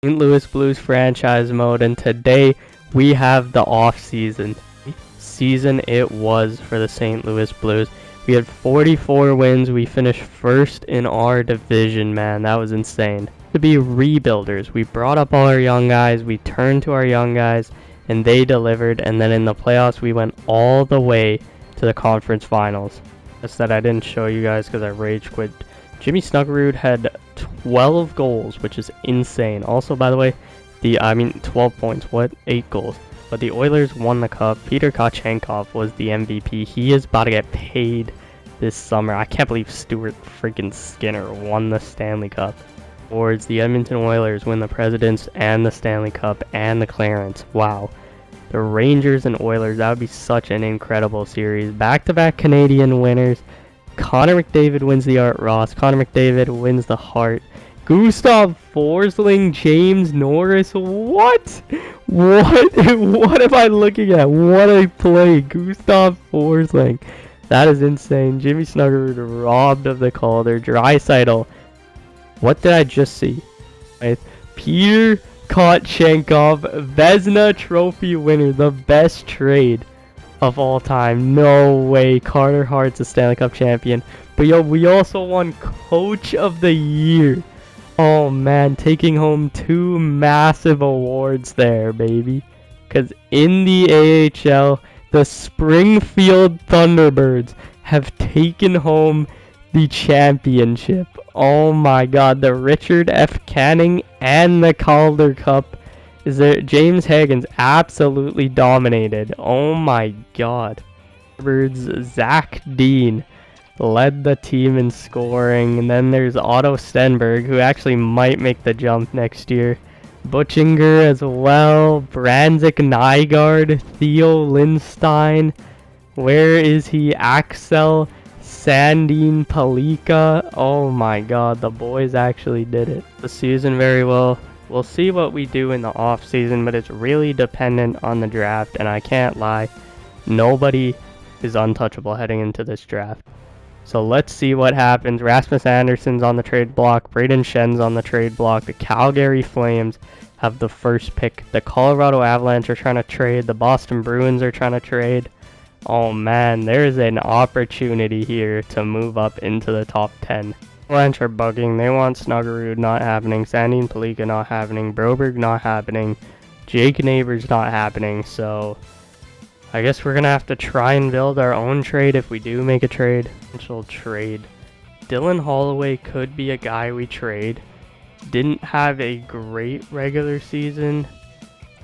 St. Louis Blues franchise mode, and today we have the off-season. Season it was for the St. Louis Blues. We had 44 wins. We finished first in our division, man. That was insane. To be rebuilders, we brought up all our young guys. We turned to our young guys, and they delivered. And then in the playoffs, we went all the way to the conference finals. Just that I didn't show you guys because I rage quit. Jimmy Snuggerud had 12 goals, which is insane. Also, by the way, 12 points. What? 8 goals. But the Oilers won the cup. Peter Kochenkov was the MVP. He is about to get paid this summer. I can't believe Stuart freaking Skinner won the Stanley Cup. Awards, the Edmonton Oilers win the Presidents and the Stanley Cup and the Clarence. Wow. The Rangers and Oilers, that would be such an incredible series. Back-to-back Canadian winners. Connor McDavid wins the Art Ross. Connor McDavid wins the Hart. Gustav Forsling, James Norris. What? What am I looking at? What a play. Gustav Forsling. That is insane. Jimmy Snuggerud robbed of the Calder. Draisaitl. What did I just see? Peter Kochenkov, Vezina Trophy winner. The best trade of all time. No way. Carter Hart's a Stanley Cup champion. But yo, we also won Coach of the Year. Oh man, taking home 2 massive awards there, baby. Because in the AHL, the Springfield Thunderbirds have taken home the championship. Oh my god, the Richard F. Canning and the Calder Cup. Is there? James Higgins absolutely dominated. Oh my god. Birds, Zach Dean led the team in scoring. And then there's Otto Stenberg, who actually might make the jump next year. Butchinger as well. Brandzik Nygaard. Theo Lindstein. Where is he? Axel Sandin Palika. Oh my god, the boys actually did it. The season very well. We'll see what we do in the off season, but it's really dependent on the draft, and I can't lie, nobody is untouchable heading into this draft. So let's see what happens. Rasmus Anderson's on the trade block. Braden Schen's on the trade block. The Calgary Flames have the first pick. The Colorado Avalanche are trying to trade. The Boston Bruins are trying to trade. Oh man, there's an opportunity here to move up into the top 10. Avalanche are bugging. They want Snuggerud, not happening. Sandin Palika, not happening. Broberg, not happening. Jake Neighbors, not happening. So I guess we're going to have to try and build our own trade if we do make a trade. Potential trade. Dylan Holloway could be a guy we trade. Didn't have a great regular season.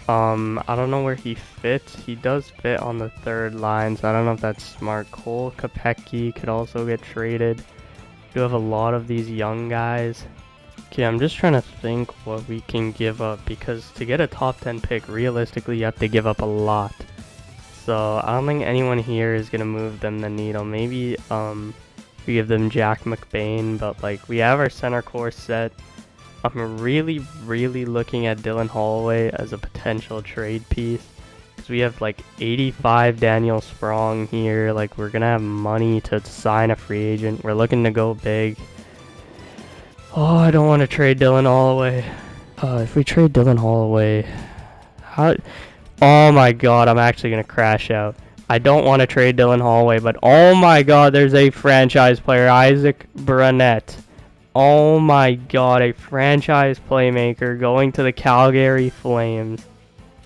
I don't know where he fits. He does fit on the third line, so I don't know if that's smart. Cole Kopecky could also get traded. We have a lot of these young guys. Okay, I'm just trying to think what we can give up, because to get a top 10 pick, realistically, you have to give up a lot. So I don't think anyone here is going to move them the needle. Maybe we give them Jack McBain, but like we have our center core set. I'm really looking at Dylan Holloway as a potential trade piece, because we have like 85 Daniel Sprong here. Like we're gonna have money to sign a free agent. We're looking to go big. Oh, I don't want to trade Dylan Holloway. If we trade Dylan Holloway, how? Oh my god, I'm actually gonna crash out. I don't want to trade Dylan Holloway, but oh my god, there's a franchise player, Isaac Brunette. Oh my god, a franchise playmaker going to the Calgary Flames.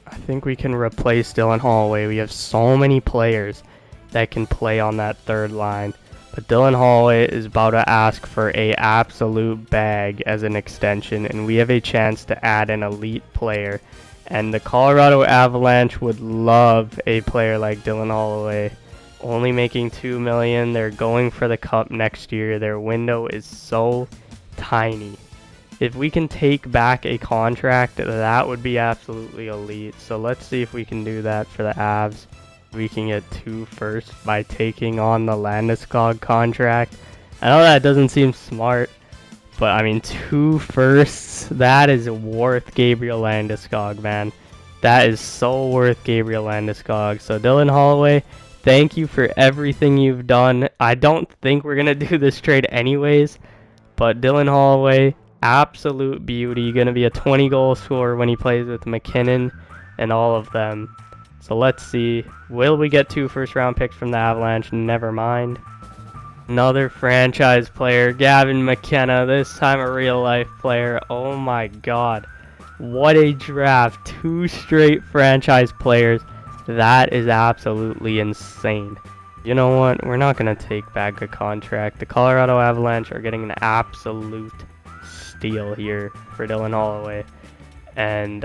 I think we can replace Dylan Holloway. We have so many players that can play on that third line. But Dylan Holloway is about to ask for a absolute bag as an extension, and we have a chance to add an elite player. And the Colorado Avalanche would love a player like Dylan Holloway. Only making $2 million. They're going for the cup next year. Their window is so tiny. If we can take back a contract, that would be absolutely elite. So let's see if we can do that for the Avs. We can get 2 firsts by taking on the Landeskog contract. I know that doesn't seem smart, but I mean 2 firsts, that is worth Gabriel Landeskog, man. That is so worth Gabriel Landeskog. So Dylan Holloway, thank you for everything you've done. I don't think we're going to do this trade anyways, but Dylan Holloway, Absolute beauty. Going to be a 20-goal scorer when he plays with McKinnon and all of them. So let's see. Will we get 2 first-round picks from the Avalanche? Never mind. Another franchise player, Gavin McKenna. This time a real-life player. Oh my god. What a draft. 2 straight franchise players. That is absolutely insane. You know what? We're not going to take back a contract. The Colorado Avalanche are getting an absolute steal here for Dylan Holloway. And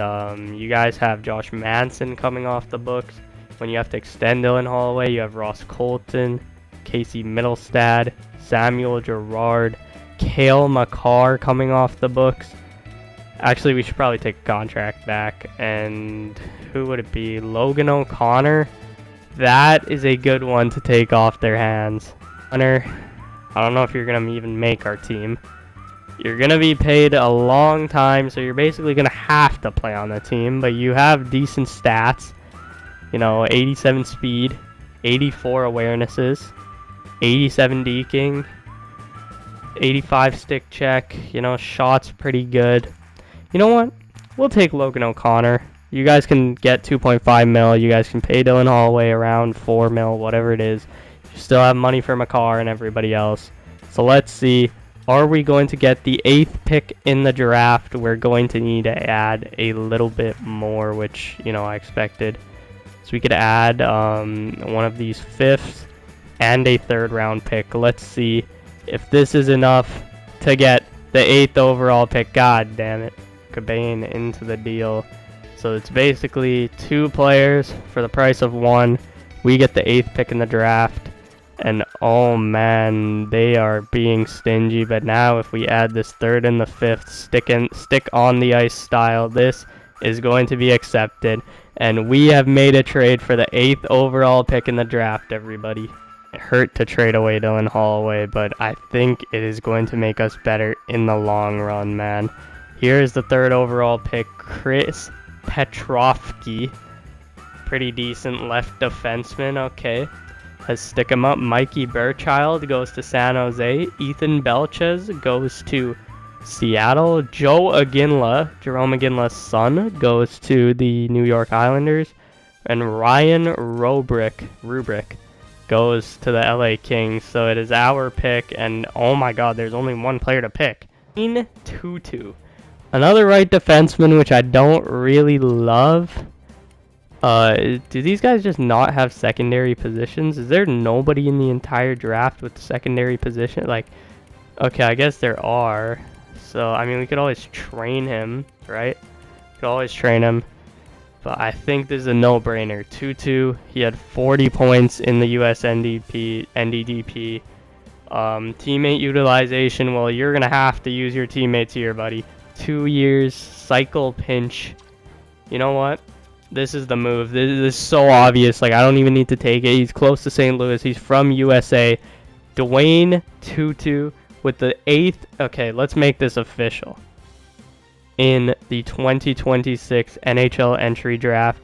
you guys have Josh Manson coming off the books. When you have to extend Dylan Holloway, you have Ross Colton, Casey Mittelstadt, Samuel Girard, Cale Makar coming off the books. Actually, we should probably take a contract back. And who would it be? Logan O'Connor? That is a good one to take off their hands. Hunter, I don't know if you're going to even make our team. You're going to be paid a long time, so you're basically going to have to play on the team. But you have decent stats. You know, 87 speed, 84 awarenesses, 87 deking, 85 stick check. You know, shots pretty good. You know what? We'll take Logan O'Connor. You guys can get 2.5 mil. You guys can pay Dylan Holloway around 4 mil, whatever it is. You still have money for Makar and everybody else. So let's see. Are we going to get the 8th pick in the draft? We're going to need to add a little bit more, which, you know, I expected. So we could add one of these 5th and a 3rd round pick. Let's see if this is enough to get the 8th overall pick. God damn it. Cobain into the deal. So it's basically 2 players for the price of 1. We get the 8th pick in the draft. And oh man, they are being stingy. But now if we add this 3rd and the 5th, stick on the ice style, this is going to be accepted. And we have made a trade for the 8th overall pick in the draft, everybody. It hurt to trade away Dylan Holloway, but I think it is going to make us better in the long run, man. Here is the 3rd overall pick, Chris Petrovsky. Pretty decent left defenseman, okay. Let's stick him up. Mikey Burchild goes to San Jose. Ethan Belches goes to Seattle. Jerome Aginla's son, goes to the New York Islanders. And Ryan Rubrick goes to the LA Kings. So it is our pick, and oh my god, there's only 1 player to pick. Tutu. Another right defenseman, which I don't really love. Do these guys just not have secondary positions? Is there nobody in the entire draft with secondary position? Like, okay, I guess there are. So, I mean, we could always train him, right? We could always train him. But I think this is a no-brainer. Tutu, he had 40 points in the US NDDP. Teammate utilization, well, you're going to have to use your teammates here, buddy. 2 years, cycle pinch. You know what? This is the move. This is so obvious. Like, I don't even need to take it. He's close to St. Louis. He's from USA. Dwayne Tutu with the 8th. Okay, let's make this official. In the 2026 NHL entry draft,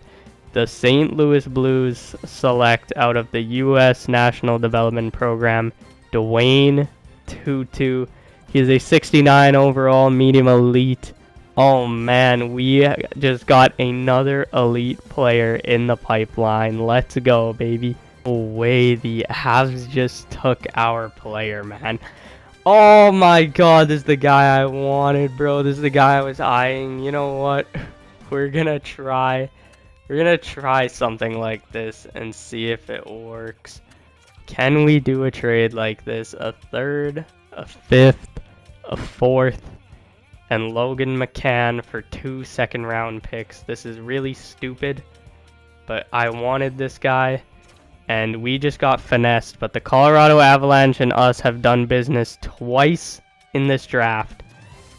the St. Louis Blues select out of the U.S. National Development Program, Dwayne Tutu. He is a 69 overall medium elite. Oh man, we just got another elite player in the pipeline. Let's go, baby. Way the Habs just took our player, man. Oh my god, this is the guy I wanted, bro. This is the guy I was eyeing. You know what? We're gonna try something like this and see if it works. Can we do a trade like this? A 3rd, a 5th, a 4th, and Logan McCann for 2 second-round picks. This is really stupid, but I wanted this guy, and we just got finessed. But the Colorado Avalanche and us have done business twice in this draft,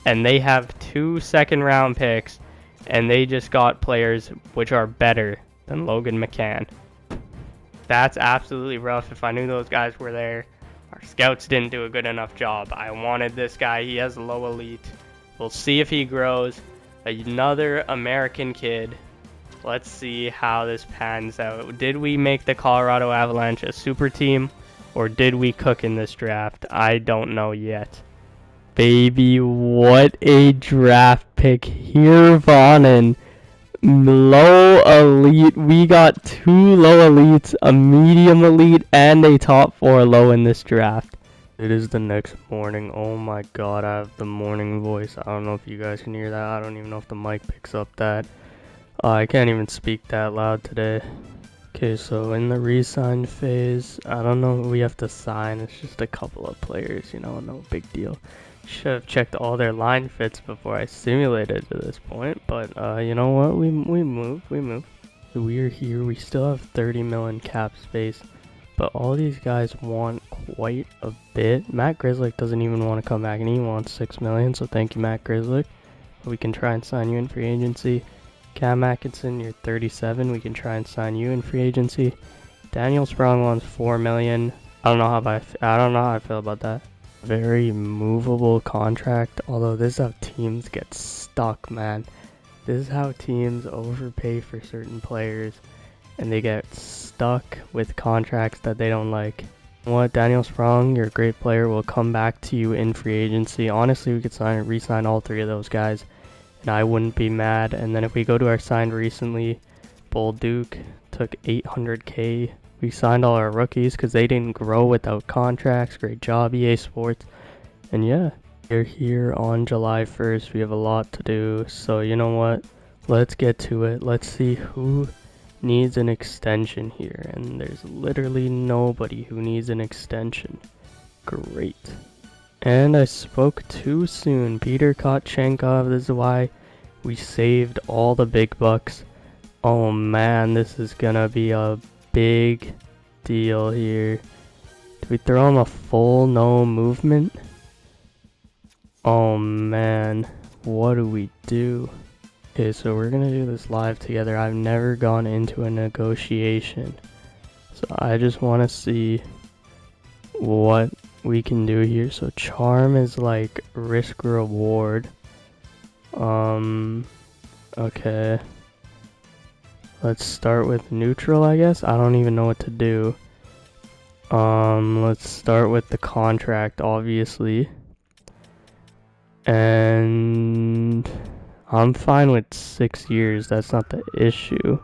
and they have 2 second-round picks, and they just got players which are better than Logan McCann. That's absolutely rough. If I knew those guys were there, our scouts didn't do a good enough job. I wanted this guy. He has low elite. We'll see if he grows. Another American kid. Let's see how this pans out. Did we make the Colorado Avalanche a super team, or did we cook in this draft? I don't know yet. baby. What a draft pick. Hirvonen. Low elite. We got 2 low elites, a medium elite, and a top 4 low in this draft. It is the next morning. Oh my god, I have the morning voice. I don't know if you guys can hear that. I don't even know if the mic picks up that. I can't even speak that loud today. Okay, so in the re-sign phase, I don't know who we have to sign. It's just a couple of players, you know, no big deal. Should have checked all their line fits before I simulated to this point, but you know what? We move. We're here. We still have 30 million cap space, but all these guys want quite a bit. Matt Grizzlick doesn't even want to come back, and he wants 6 million. So thank you, Matt Grizzlick. We can try and sign you in free agency. Cam Atkinson, you're 37. We can try and sign you in free agency. Daniel Sprong wants 4 million. I don't know how I feel about that. Very movable contract. Although this is how teams get stuck, man. This is how teams overpay for certain players, and they get stuck with contracts that they don't like. You know what, Daniel Sprong, you're a great player. We'll come back to you in free agency. Honestly, we could re-sign all 3 of those guys, and I wouldn't be mad. And then if we go to our signed recently, Bull Duke took 800k. We signed all our rookies because they didn't grow without contracts. Great job, EA Sports. And yeah, we're here on July 1st. We have a lot to do. So you know what? Let's get to it. Let's see who needs an extension here. And there's literally nobody who needs an extension. Great. And I spoke too soon. Peter Kochenkov. This is why we saved all the big bucks. Oh man, this is gonna be a big deal here. Do we throw him a full no movement? Oh man, what do we do? Okay, so we're gonna do this live together. I've never gone into a negotiation, so I just want to see what we can do here. So charm is like risk reward. Okay, let's start with neutral, I guess. I don't even know what to do. Let's start with the contract, obviously. And I'm fine with 6 years. That's not the issue.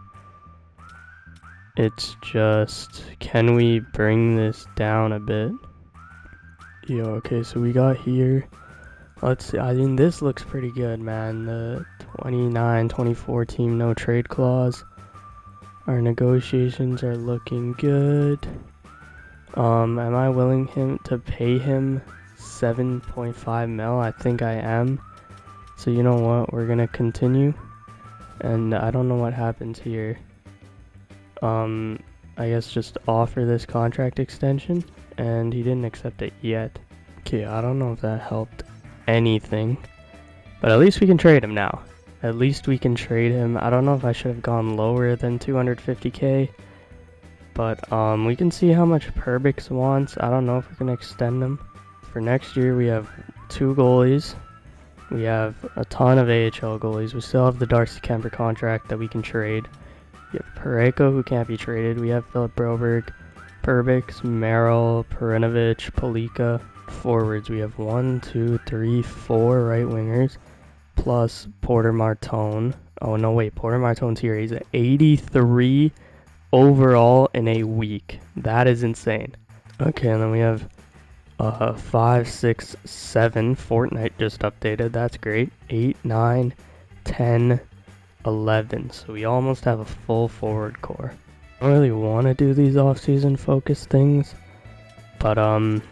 It's just, can we bring this down a bit? Yo, okay, so we got here. Let's see. I mean, this looks pretty good, man. The 29-24 team no trade clause. Our negotiations are looking good. Am I willing to pay him 7.5 mil? I think I am. So you know what? We're gonna continue. And I don't know what happens here. I guess just offer this contract extension. And he didn't accept it yet. Okay, I don't know if that helped anything. But at least we can trade him now. At least we can trade him. I don't know if I should have gone lower than 250k. But we can see how much Perbix wants. I don't know if we're going to extend them. For next year, we have 2 goalies. We have a ton of AHL goalies. We still have the Darcy Kemper contract that we can trade. We have Parayko, who can't be traded. We have Philip Broberg, Perbix, Merrill, Perinovich, Palika. Forwards, we have 4 right wingers. Plus Porter Martone. Oh no, wait, Porter Martone's here. He's at 83 overall in a week. That is insane. Okay, and then we have 5, 6, 7. Fortnite just updated. That's great. 8, 9, 10, 11. So we almost have a full forward core. I don't really want to do these off-season focus things, but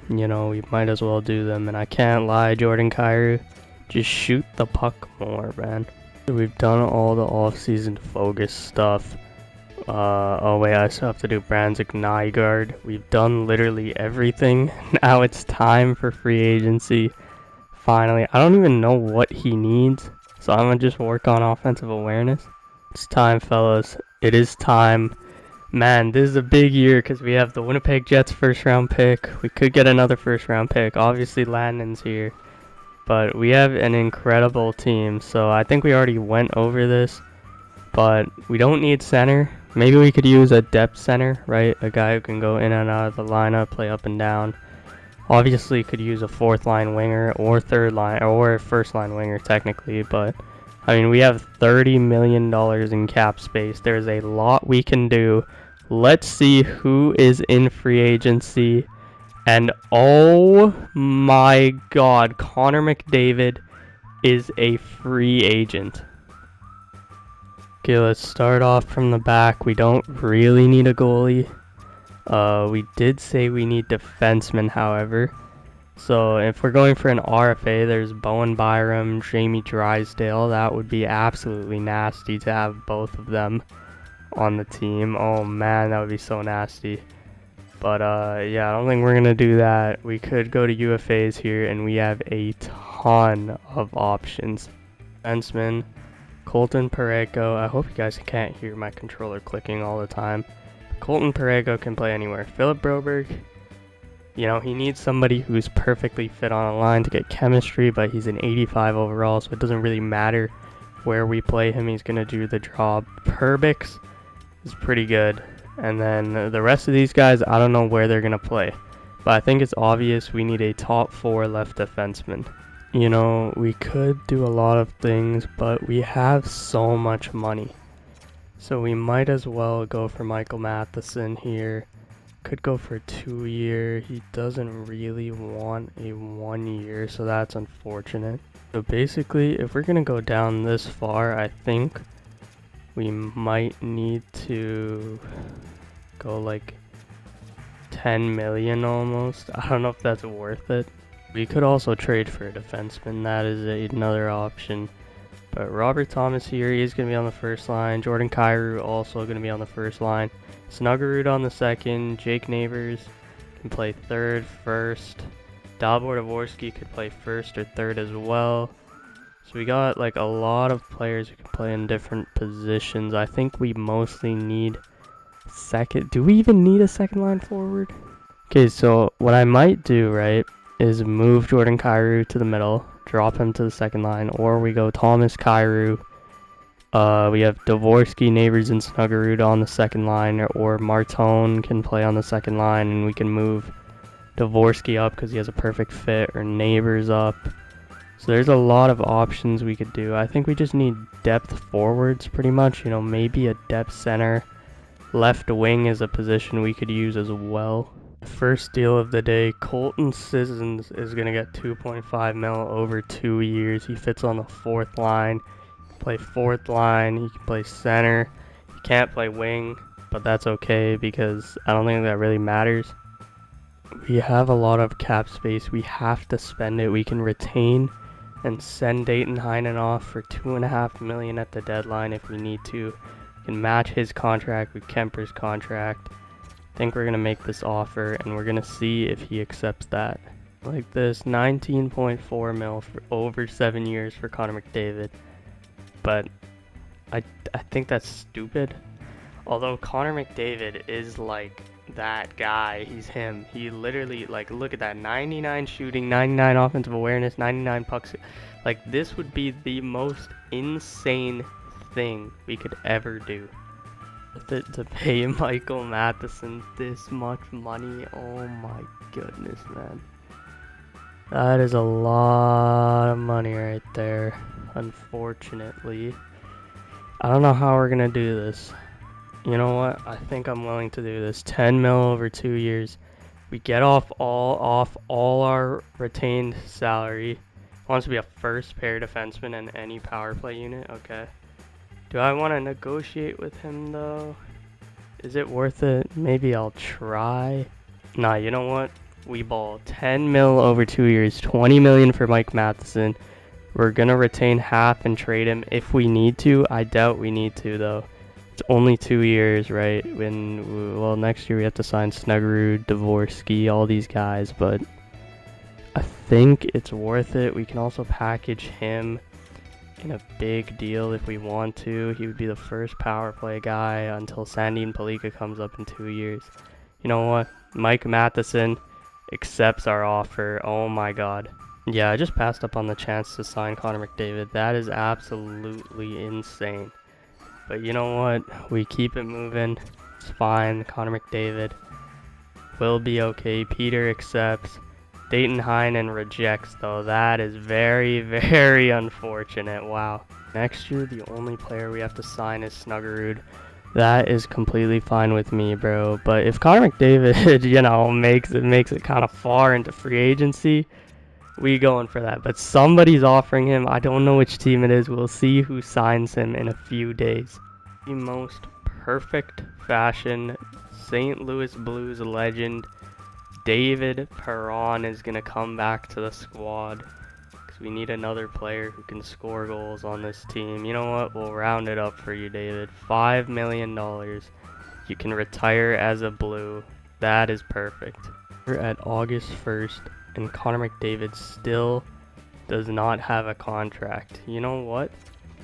you know, we might as well do them. And I can't lie, Jordan Kyrou, just shoot the puck more, man. We've done all the off-season focus stuff. Oh wait, I still have to do Brandzik Nygaard. We've done literally everything. Now it's time for free agency. Finally, I don't even know what he needs, so I'm gonna just work on offensive awareness. It's time, fellas. It is time. Man, this is a big year because we have the Winnipeg Jets first round pick. We could get another first round pick. Obviously, Landon's here. But we have an incredible team, so I think we already went over this. But we don't need center. Maybe we could use a depth center, right? A guy who can go in and out of the lineup, play up and down. Obviously could use a fourth line winger or third line or first line winger technically, but I mean, we have $30 million in cap space. There's a lot we can do. Let's see who is in free agency. And oh my god, Connor McDavid is a free agent. Okay, let's start off from the back. We don't really need a goalie. We did say we need defensemen, however. So if we're going for an RFA, there's Bowen Byram, Jamie Drysdale. That would be absolutely nasty to have both of them on the team. Oh man, that would be so nasty. But yeah, I don't think we're going to do that. We could go to UFAs here, and we have a ton of options. Defenseman, Colton Parayko. I hope you guys can't hear my controller clicking all the time. Colton Parayko can play anywhere. Philip Broberg, you know, he needs somebody who's perfectly fit on a line to get chemistry, but he's an 85 overall, so it doesn't really matter where we play him. He's going to do the job. Perbix is pretty good. And then the rest of these guys, I don't know where they're going to play. But I think it's obvious we need a top 4 left defenseman. You know, we could do a lot of things, but we have so much money. So we might as well go for Michael Matheson here. Could go for a 2-year. He doesn't really want a 1-year, so that's unfortunate. So basically, if we're going to go down this far, I think we might need to go like 10 million almost. I don't know if that's worth it. We could also trade for a defenseman. That is another option. But Robert Thomas here, he's going to be on the first line. Jordan Kyrou also going to be on the first line. Snuggerud on the second. Jake Neighbors can play third, first. Dalibor Dvorsky could play first or third as well. So we got like a lot of players who can play in different positions. I think we mostly need second. Do we even need a second line forward? Okay, so what I might do, right, is move Jordan Kyrou to the middle, drop him to the second line, or we go Thomas Kyrou. We have Dvorsky, Neighbors, and Snuggerud on the second line, or Martone can play on the second line, and we can move Dvorsky up because he has a perfect fit, or Neighbors up. So there's a lot of options we could do. I think we just need depth forwards pretty much, you know, maybe a depth center. Left wing is a position we could use as well. First deal of the day, Colton Sissons is going to get 2.5 mil over 2 years. He fits on the fourth line. He can play fourth line. He can play center. He can't play wing, but that's okay because I don't think that really matters. We have a lot of cap space. We have to spend it. We can retain and send Dayton Heinen off for $2.5 million at the deadline if we need to. We can match his contract with Kemper's contract. I think we're going to make this offer, and we're going to see if he accepts that. Like this, 19.4 mil for over 7 years for Connor McDavid. But I think that's stupid. Although Connor McDavid is like that guy. He's him. He literally, like, look at that. 99 shooting, 99 offensive awareness, 99 pucks. Like, this would be the most insane thing we could ever do. To pay Michael Matheson this much money, oh my goodness, man. That is a lot of money right there, unfortunately. I don't know how we're gonna do this. You know what? I think I'm willing to do this. 10 mil over 2 years. We get off all our retained salary. Wants to be a first pair defenseman in any power play unit. Okay. Do I want to negotiate with him though? Is it worth it? Maybe I'll try. Nah, you know what? We ball 10 mil over 2 years, 20 million for Mike Matheson. We're gonna retain half and trade him if we need to. I doubt we need to though. It's only 2 years, right? Well, next year we have to sign Snuggerud, Dvorsky, all these guys, but I think it's worth it. We can also package him in a big deal if we want to. He would be the first power play guy until Sandin Pellikka comes up in 2 years. You know what? Mike Matheson accepts our offer. Oh my god. Yeah, I just passed up on the chance to sign Connor McDavid. That is absolutely insane. But you know what? We keep it moving. It's fine. Connor McDavid will be okay. Peter accepts. Dayton Heinen rejects, though. That is very, very unfortunate. Wow. Next year, the only player we have to sign is Snuggerud. That is completely fine with me, bro. But if Connor McDavid, you know, makes it kind of far into free agency, we going for that. But somebody's offering him. I don't know which team it is. We'll see who signs him in a few days. The most perfect fashion St. Louis Blues legend David Perron is going to come back to the squad because we need another player who can score goals on this team. You know what? We'll round it up for you, David. $5 million. You can retire as a Blue. That is perfect. We're at August 1st, and Connor McDavid still does not have a contract. You know what?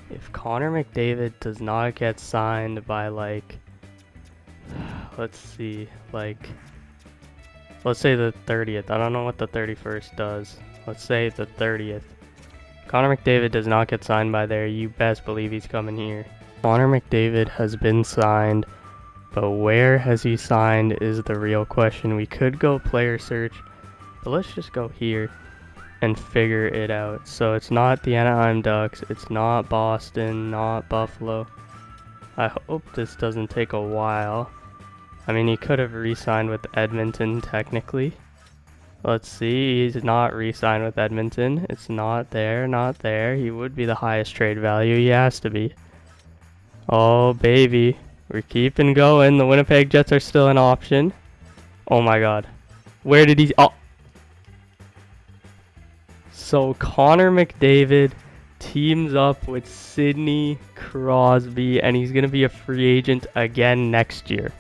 If Connor McDavid does not get signed by, like, let's see, like, let's say the 30th. I don't know what the 31st does. Let's say the 30th. Connor McDavid does not get signed by there. You best believe he's coming here. Connor McDavid has been signed, but where has he signed is the real question. We could go player search, but let's just go here and figure it out. So it's not the Anaheim Ducks. It's not Boston, not Buffalo. I hope this doesn't take a while. I mean, he could have re-signed with Edmonton, technically. Let's see, he's not re-signed with Edmonton. It's not there, not there. He would be the highest trade value. He has to be. Oh, baby. We're keeping going. The Winnipeg Jets are still an option. Oh, my God. Where did he... Oh. So, Connor McDavid teams up with Sidney Crosby, and he's going to be a free agent again next year.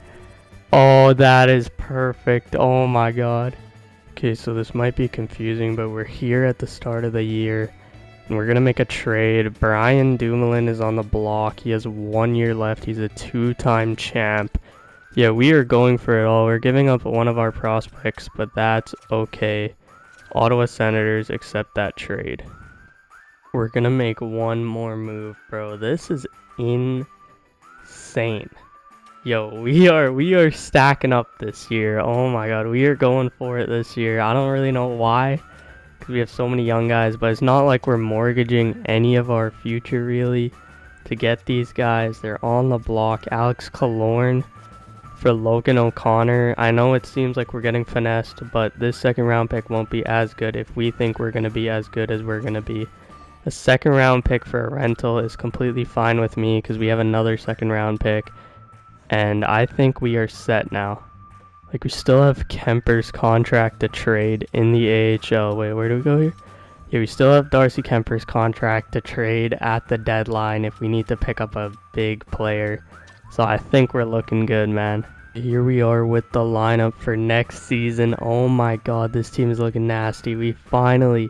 Oh, that is perfect. Oh my God. Okay, so this might be confusing, but we're here at the start of the year, and we're going to make a trade. Brian Dumoulin is on the block. He has 1 year left. He's a 2-time champ. Yeah, we are going for it all. We're giving up one of our prospects, but that's okay. Ottawa Senators accept that trade. We're going to make one more move, bro. This is insane. Yo, we are stacking up this year. Oh my God, we are going for it this year. I don't really know why, because we have so many young guys, but it's not like we're mortgaging any of our future really to get these guys. They're on the block. Alex Killorn for Logan O'Connor. I know it seems like we're getting finessed, but this second round pick won't be as good if we think we're going to be as good as we're going to be. A second round pick for a rental is completely fine with me because we have another second round pick. And I think we are set now. Like, we still have Kemper's contract to trade in the AHL. Wait, where do we go here? Yeah, we still have Darcy Kemper's contract to trade at the deadline if we need to pick up a big player. So I think we're looking good, man. Here we are with the lineup for next season. Oh my God, this team is looking nasty. We finally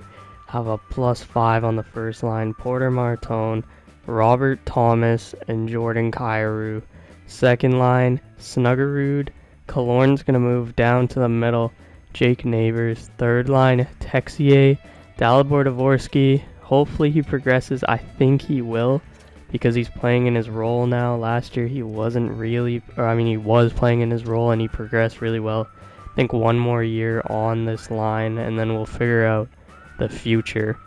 have a +5 on the first line. Porter Martone, Robert Thomas, and Jordan Kyrou. Second line, Snuggerud. Killorn's going to move down to the middle. Jake Neighbors. Third line, Texier. Dalibor Dvorsky. Hopefully he progresses. I think he will because he's playing in his role now. Last year he wasn't really, he was playing in his role and he progressed really well. I think one more year on this line and then we'll figure out the future.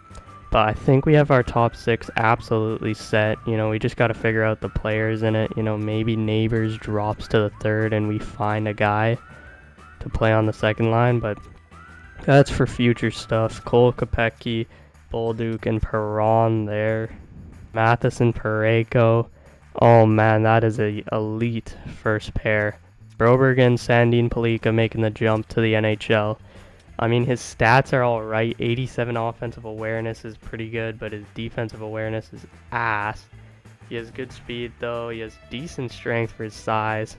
But I think we have our top 6 absolutely set. You know, we just got to figure out the players in it. You know, maybe Neighbors drops to the third and we find a guy to play on the second line. But that's for future stuff. Cole Kopecky, Bolduc, and Perron there. Matheson, Parayko. Oh, man, that is a elite first pair. Broberg and Sandin Pellikka making the jump to the NHL. I mean, his stats are all right. 87 offensive awareness is pretty good, but his defensive awareness is ass. He has good speed, though. He has decent strength for his size.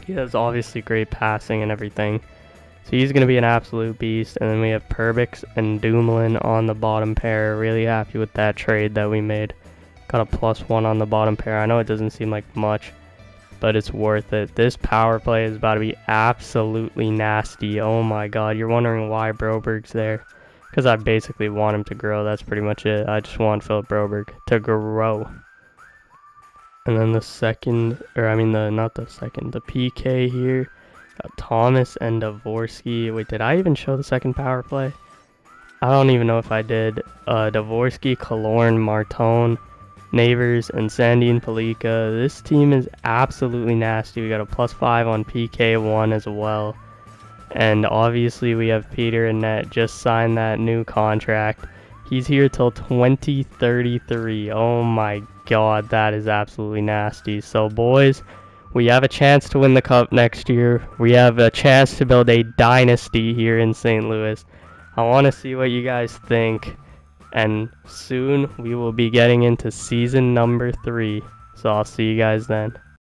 He has obviously great passing and everything. So he's going to be an absolute beast. And then we have Perbix and Dumoulin on the bottom pair. Really happy with that trade that we made. Got a +1 on the bottom pair. I know it doesn't seem like much, but it's worth it. This power play is about to be absolutely nasty. Oh my God, you're wondering why Broberg's there. Because I basically want him to grow. That's pretty much it. I just want Philip Broberg to grow. And then the PK here. Got Thomas and Dvorsky. Wait, did I even show the second power play? I don't even know if I did. Dvorsky, Killorn, Martone, Neighbors, and Sandine Palika. This team is absolutely nasty. We got a +5 on PK1 as well. And obviously we have Peter and Net just signed that new contract. He's here till 2033. Oh my god, that is absolutely nasty. So boys, we have a chance to win the cup next year. We have a chance to build a dynasty here in St. Louis. I want to see what you guys think. And soon we will be getting into season number 3. So I'll see you guys then.